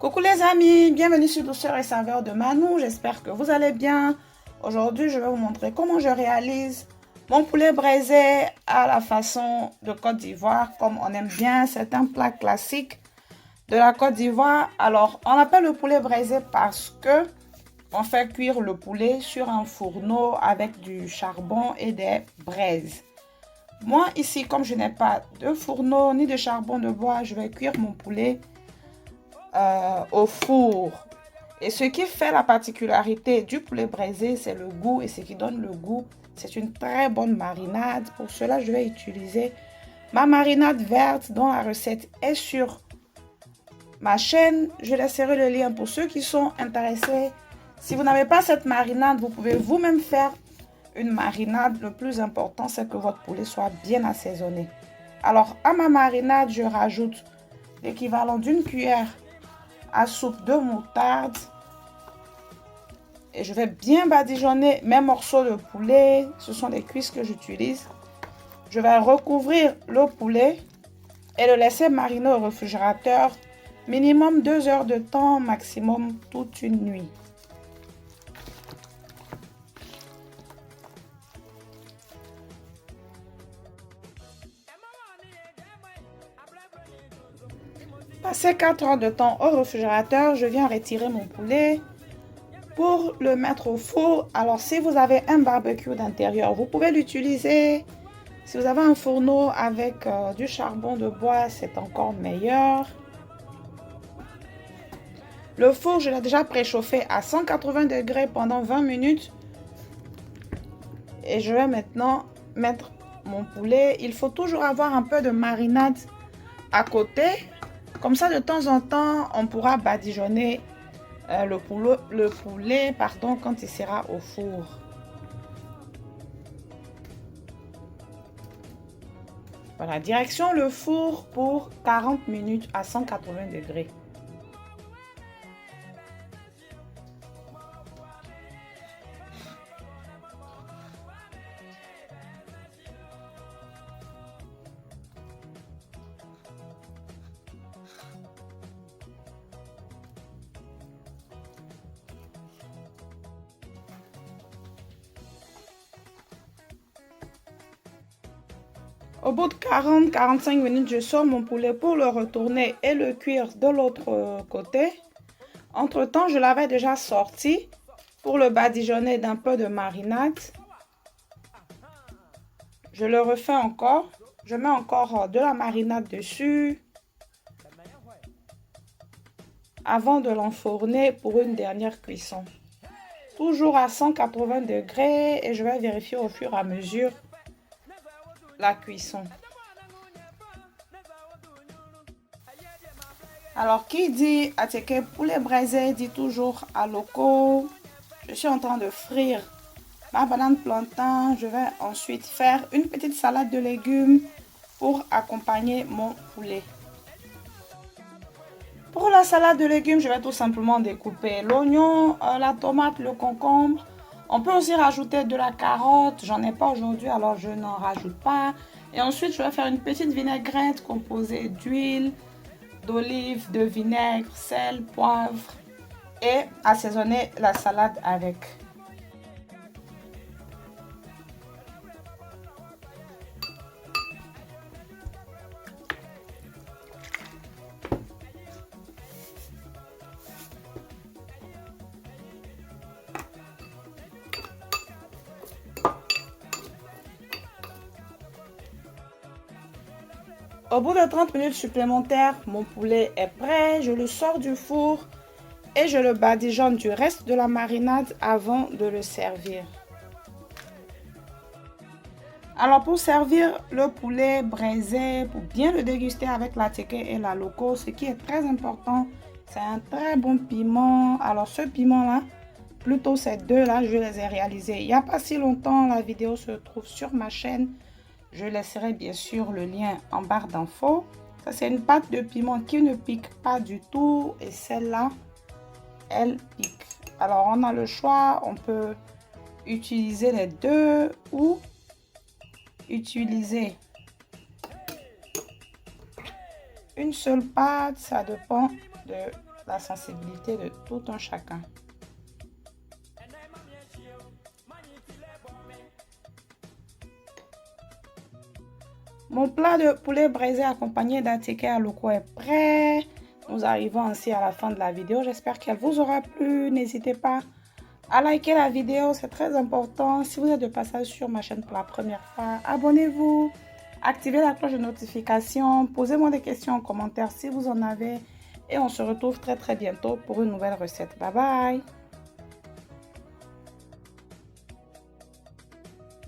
Coucou les amis, bienvenue sur Douceur et Saveur de Manou, j'espère que vous allez bien. Aujourd'hui, je vais vous montrer comment je réalise mon poulet braisé à la façon de Côte d'Ivoire, comme on aime bien. C'est un plat classique de la Côte d'Ivoire. Alors, on appelle le poulet braisé parce que on fait cuire le poulet sur un fourneau avec du charbon et des braises. Moi, ici, comme je n'ai pas de fourneau ni de charbon de bois, je vais cuire mon poulet au four. Et ce qui fait la particularité du poulet braisé, c'est le goût. Et ce qui donne le goût, c'est une très bonne marinade. Pour cela, je vais utiliser ma marinade verte dont la recette est sur ma chaîne. Je laisserai le lien pour ceux qui sont intéressés. Si vous n'avez pas cette marinade, vous pouvez vous-même faire une marinade. Le plus important, c'est que votre poulet soit bien assaisonné. Alors, à ma marinade, je rajoute l'équivalent d'une cuillère à soupe de moutarde. Et je vais bien badigeonner mes morceaux de poulet. Ce sont des cuisses que j'utilise. Je vais recouvrir le poulet et le laisser mariner au réfrigérateur. Minimum 2 heures de temps, maximum toute une nuit. Passé 4 heures de temps au réfrigérateur, je viens retirer mon poulet pour le mettre au four. Alors, si vous avez un barbecue d'intérieur, vous pouvez l'utiliser. Si vous avez un fourneau avec du charbon de bois, c'est encore meilleur. Le four, je l'ai déjà préchauffé à 180 degrés pendant 20 minutes. Et je vais maintenant mettre mon poulet. Il faut toujours avoir un peu de marinade à côté. Comme ça, de temps en temps, on pourra badigeonner le poulet quand il sera au four. Voilà, direction le four pour 40 minutes à 180 degrés. Au bout de 40-45 minutes, je sors mon poulet pour le retourner et le cuire de l'autre côté. Entre-temps, je l'avais déjà sorti pour le badigeonner d'un peu de marinade. Je le refais encore. Je mets encore de la marinade dessus avant de l'enfourner pour une dernière cuisson. Toujours à 180 degrés et je vais vérifier au fur et à mesure la cuisson. Alors, qui dit attiqué poulet braisé dit toujours à loco. Je suis en train de frire ma banane plantain. Je vais ensuite faire une petite salade de légumes pour accompagner mon poulet. Pour la salade de légumes, je vais tout simplement découper l'oignon, la tomate, le concombre. On peut aussi rajouter de la carotte. J'en ai pas aujourd'hui, alors je n'en rajoute pas. Et ensuite, je vais faire une petite vinaigrette composée d'huile, d'olive, de vinaigre, sel, poivre et assaisonner la salade avec. Au bout de 30 minutes supplémentaires, mon poulet est prêt. Je le sors du four et je le badigeonne du reste de la marinade avant de le servir. Alors, pour servir le poulet braisé, pour bien le déguster avec la tiquée et la loco, ce qui est très important, c'est un très bon piment. Alors, ce piment-là, plutôt ces deux-là, je les ai réalisés il n'y a pas si longtemps. La vidéo se trouve sur ma chaîne. Je laisserai bien sûr le lien en barre d'infos. Ça, c'est une pâte de piment qui ne pique pas du tout. Et celle-là, elle pique. Alors, on a le choix. On peut utiliser les deux ou utiliser une seule pâte. Ça dépend de la sensibilité de tout un chacun. Mon plat de poulet braisé accompagné d'un ticket à loco est prêt. Nous arrivons ainsi à la fin de la vidéo. J'espère qu'elle vous aura plu. N'hésitez pas à liker la vidéo, c'est très important. Si vous êtes de passage sur ma chaîne pour la première fois, abonnez-vous, activez la cloche de notification, posez-moi des questions en commentaire si vous en avez. Et on se retrouve très bientôt pour une nouvelle recette. Bye bye!